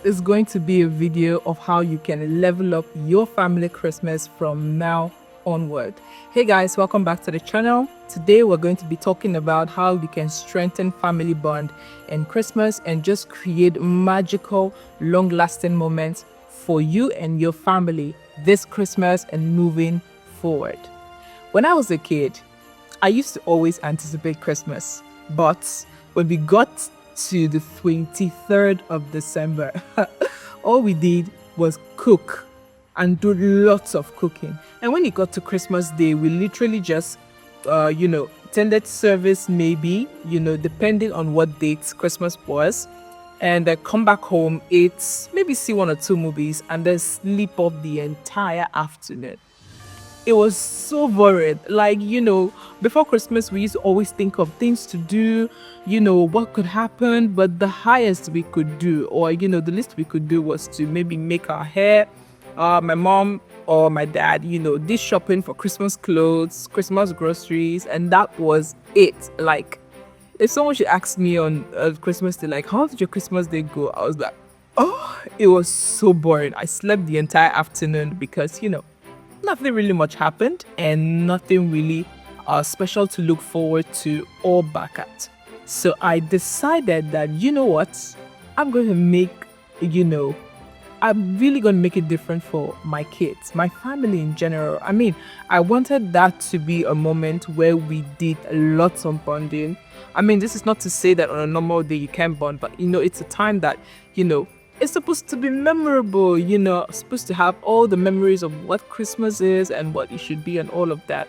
is going to be a video of how you can level up your family Christmas from now onward. Hey guys, welcome back to the channel. Today we're going to be talking about how you can strengthen family bond in Christmas and just create magical, long-lasting moments for you and your family this Christmas and moving forward. When I was a kid, I used to always anticipate Christmas, but when we got to the 23rd of December, all we did was cook and do lots of cooking. And when it got to Christmas Day, we literally just, attended service maybe, depending on what date Christmas was. And then come back home, eat, maybe see one or two movies, and then sleep off the entire afternoon. It was so boring. Before Christmas, we used to always think of things to do, what could happen. But the highest we could do, or, the least we could do was to maybe make our hair. My mom or my dad, did shopping for Christmas clothes, Christmas groceries, and that was it. If someone should ask me on Christmas Day, how did your Christmas Day go? I was like, oh, it was so boring. I slept the entire afternoon because, nothing really much happened and nothing really special to look forward to or back at. So I decided that, I'm going to make, I'm really going to make it different for my kids, my family in general. I wanted that to be a moment where we did lots of bonding. This is not to say that on a normal day you can't bond, but, it's a time that, it's supposed to be memorable, supposed to have all the memories of what Christmas is and what it should be and all of that.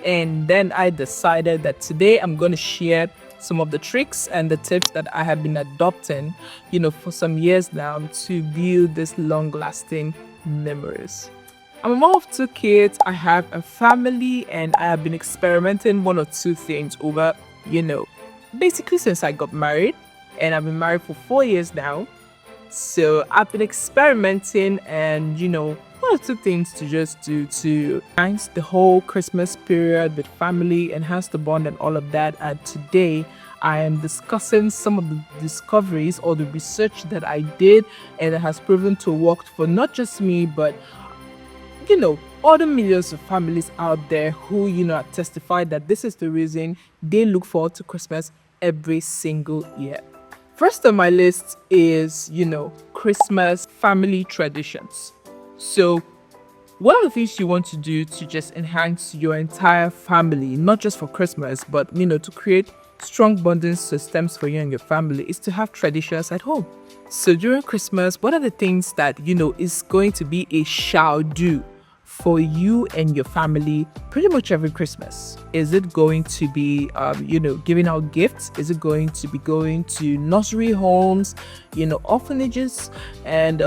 And then I decided that today I'm going to share some of the tricks and the tips that I have been adopting, for some years now to build this long-lasting memories. I'm a mom of two kids. I have a family and I have been experimenting one or two things over, basically since I got married, and I've been married for 4 years now. So I've been experimenting and, one or two things to just do to enhance the whole Christmas period with family, enhance the bond and all of that. And today I am discussing some of the discoveries or the research that I did, and it has proven to work for not just me, but, other millions of families out there who, have testified that this is the reason they look forward to Christmas every single year. First on my list is, Christmas family traditions. So one of the things you want to do to just enhance your entire family, not just for Christmas, but, to create strong bonding systems for you and your family is to have traditions at home. So during Christmas, what are the things that, is going to be a shall do for you and your family pretty much every Christmas? Is it going to be, giving out gifts? Is it going to be going to nursery homes, orphanages? And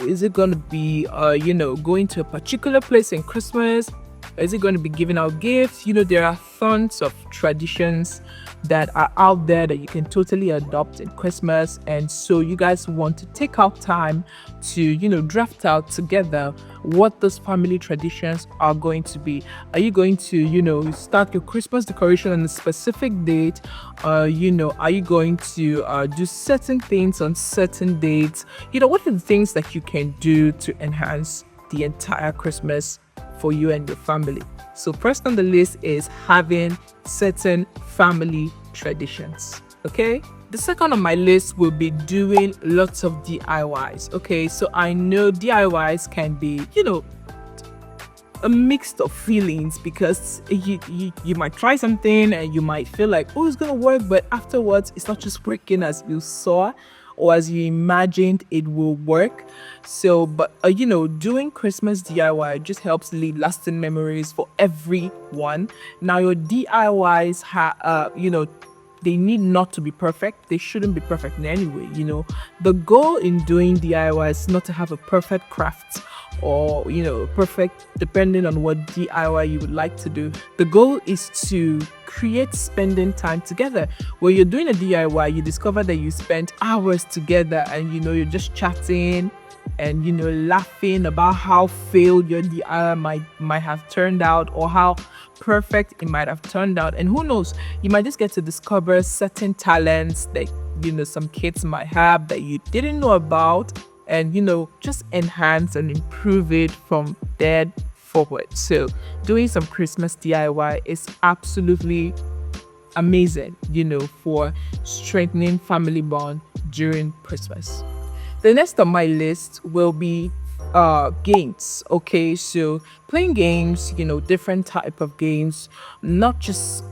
is it going to be, going to a particular place in Christmas? Is it going to be giving out gifts? There are tons of traditions that are out there that you can totally adopt in Christmas. And so you guys want to take out time to, draft out together what those family traditions are going to be. Are you going to, start your Christmas decoration on a specific date? Are you going to do certain things on certain dates? What are the things that you can do to enhance the entire Christmas for you and your family? So first on the list is having certain family traditions. Okay, the second on my list will be doing lots of DIYs. Okay, so I know DIYs can be, a mix of feelings, because you might try something and you might feel like, oh, it's gonna work, but afterwards it's not just working as you saw or as you imagined it will work. So, but doing Christmas DIY just helps leave lasting memories for everyone. Now, your DIYs they need not to be perfect. They shouldn't be perfect in any way. The goal in doing DIY is not to have a perfect craft or, perfect, depending on what DIY you would like to do. The goal is to create spending time together. When you're doing a DIY, you discover that you spent hours together and, you're just chatting and, laughing about how failed your DIY might have turned out or how perfect it might have turned out. And who knows, you might just get to discover certain talents that, some kids might have that you didn't know about. and just enhance and improve it from there forward. So doing some Christmas DIY is absolutely amazing, for strengthening family bond during Christmas. The next on my list will be games. Okay, so playing games, different type of games, not just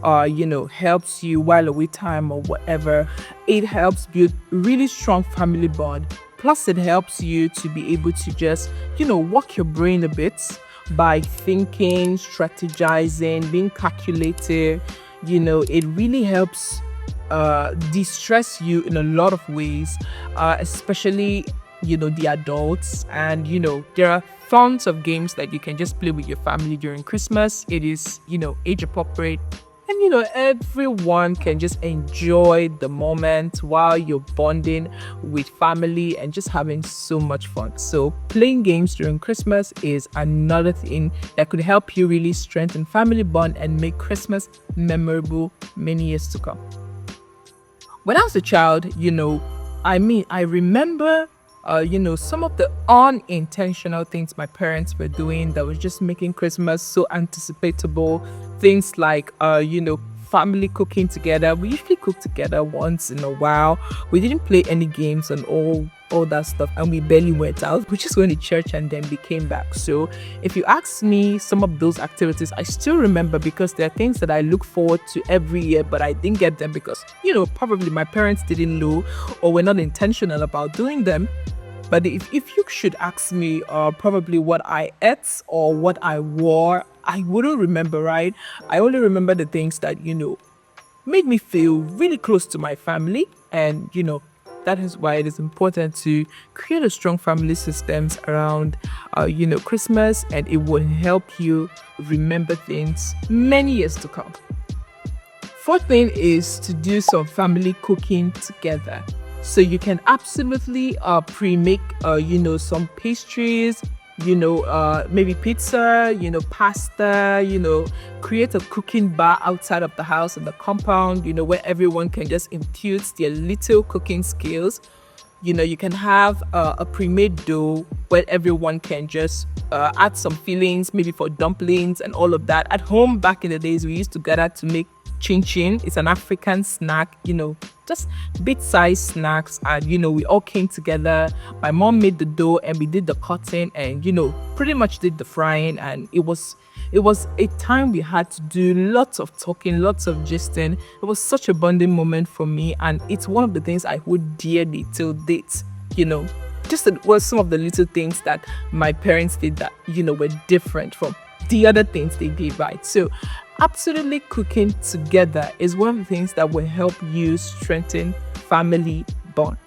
helps you while away time or whatever. It helps build really strong family bond. Plus, it helps you to be able to just work your brain a bit by thinking, strategizing, being calculated. It really helps de-stress you in a lot of ways, especially the adults. And there are tons of games that you can just play with your family during Christmas. It is age appropriate, and everyone can just enjoy the moment while you're bonding with family and just having so much fun. So playing games during Christmas is another thing that could help you really strengthen family bond and make Christmas memorable many years to come. When I was a child, I remember, some of the unintentional things my parents were doing that was just making Christmas so anticipatable. Things like, family cooking together. We usually cook together once in a while. We didn't play any games and all that stuff, and we barely went out. We just went to church and then we came back. So if you ask me, some of those activities I still remember, because there are things that I look forward to every year, but I didn't get them because probably my parents didn't know or were not intentional about doing them. But if you should ask me probably what I ate or what I wore, I wouldn't remember, right? I only remember the things that made me feel really close to my family. And that is why it is important to create a strong family systems around Christmas, and it will help you remember things many years to come. Fourth thing is to do some family cooking together. So you can absolutely pre-make some pastries, maybe pizza, pasta, create a cooking bar outside of the house in the compound, where everyone can just impute their little cooking skills. You can have a pre-made dough where everyone can just add some fillings, maybe for dumplings and all of that. At home, back in the days, we used to gather to make chin chin. It's an African snack, just bit-sized snacks, and we all came together. My mom made the dough and we did the cutting and pretty much did the frying, and it was a time we had to do lots of talking, lots of gisting. It was such a bonding moment for me, and it's one of the things I hold dearly till date. Just it was some of the little things that my parents did that were different from the other things they did, right? So absolutely, cooking together is one of the things that will help you strengthen family bond.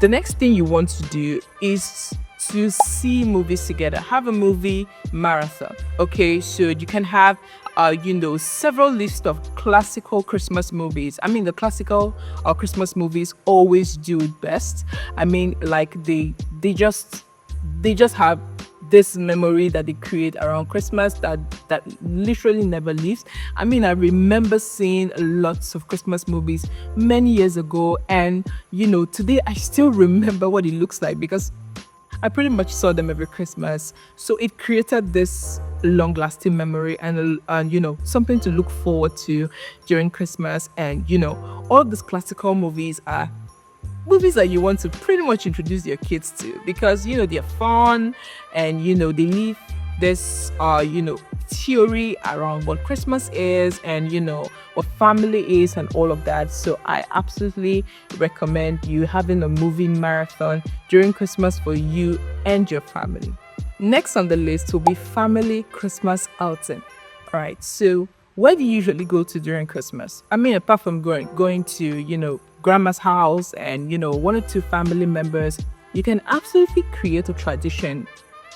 The next thing you want to do is to see movies together. Have a movie marathon. Okay, so you can have several lists of classical Christmas movies. I mean, the classical Christmas movies always do it best. I mean, like they just have this memory that they create around Christmas that literally never leaves. I mean, I remember seeing lots of Christmas movies many years ago, and today I still remember what it looks like because I pretty much saw them every Christmas. So it created this long-lasting memory and something to look forward to during Christmas. And all these classical movies are movies that you want to pretty much introduce your kids to, because they're fun, and they leave this theory around what Christmas is and what family is and all of that. So I absolutely recommend you having a movie marathon during Christmas for you and your family. Next on the list will be family Christmas outing. All right, so where do you usually go to during Christmas? I mean, apart from going to grandma's house and one or two family members, you can absolutely create a tradition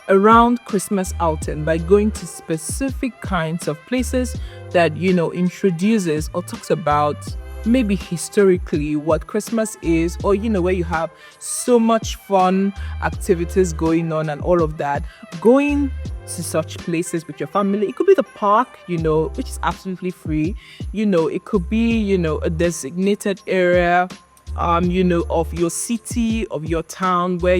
around Christmas outing by going to specific kinds of places that introduces or talks about maybe historically what Christmas is, or where you have so much fun activities going on and all of that. Going to such places with your family, it could be the park, which is absolutely free. It could be a designated area of your city, of your town, where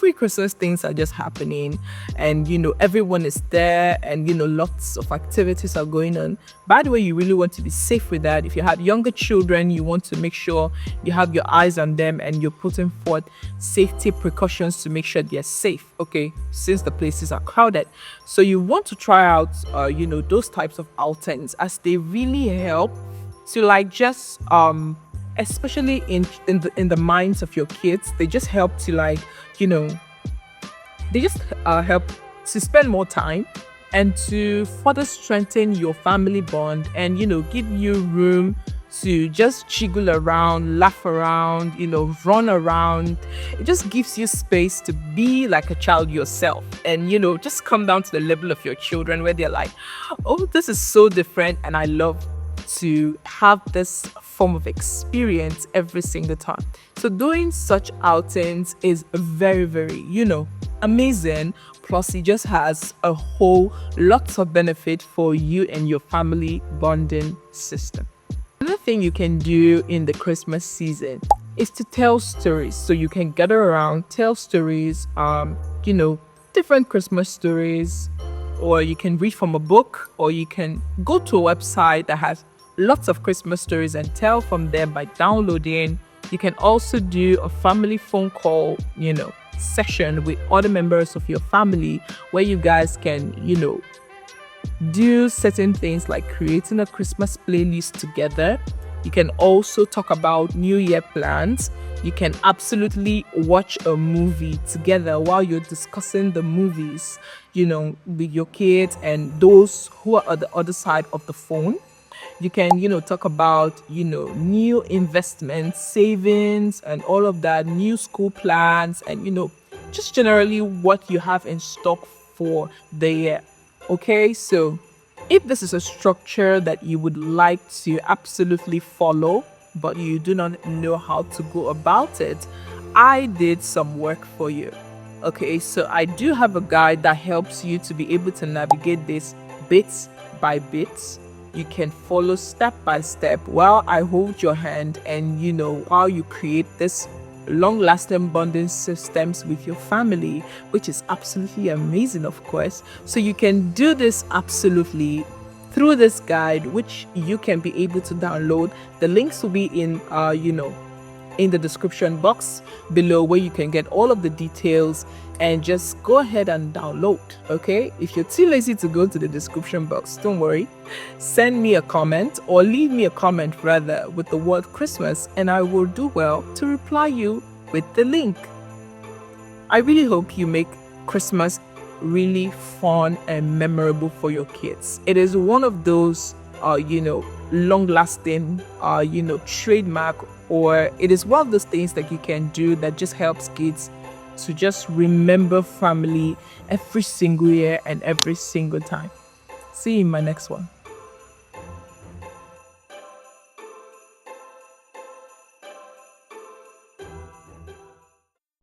free Christmas things are just happening, and everyone is there, and lots of activities are going on. By the way, you really want to be safe with that. If you have younger children, you want to make sure you have your eyes on them and you're putting forth safety precautions to make sure they're safe, okay, since the places are crowded. So you want to try out those types of outings, as they really help to just especially in the minds of your kids. They just help to they just help to spend more time and to further strengthen your family bond, and give you room to just jiggle around, laugh around, run around. It just gives you space to be like a child yourself, and just come down to the level of your children, where they're like, oh, this is so different, and I love to have this form of experience every single time. So doing such outings is very, very, amazing. Plus, it just has a whole lot of benefit for you and your family bonding system. Another thing you can do in the Christmas season is to tell stories. So you can gather around, tell stories, different Christmas stories, or you can read from a book, or you can go to a website that has lots of Christmas stories and tell from them by downloading. You can also do a family phone call, session with other members of your family, where you guys can, do certain things like creating a Christmas playlist together. You can also talk about New Year plans. You can absolutely watch a movie together while you're discussing the movies, with your kids and those who are at the other side of the phone. You can, talk about, new investments, savings, and all of that, new school plans, and, just generally what you have in stock for the year. Okay, so if this is a structure that you would like to absolutely follow, but you do not know how to go about it, I did some work for you. Okay, so I do have a guide that helps you to be able to navigate this bit by bit. You can follow step by step while I hold your hand, and while you create this long-lasting bonding systems with your family, which is absolutely amazing, of course. So you can do this absolutely through this guide, which you can be able to download. The links will be in in the description box below, where you can get all of the details, and just go ahead and download. Okay, if you're too lazy to go to the description box, don't worry, send me a comment, or leave me a comment rather, with the word Christmas, and I will do well to reply you with the link. I really hope you make Christmas really fun and memorable for your kids. It is one of those long-lasting trademark, or it is one of those things that you can do that just helps kids to just remember family every single year and every single time. See you in my next one.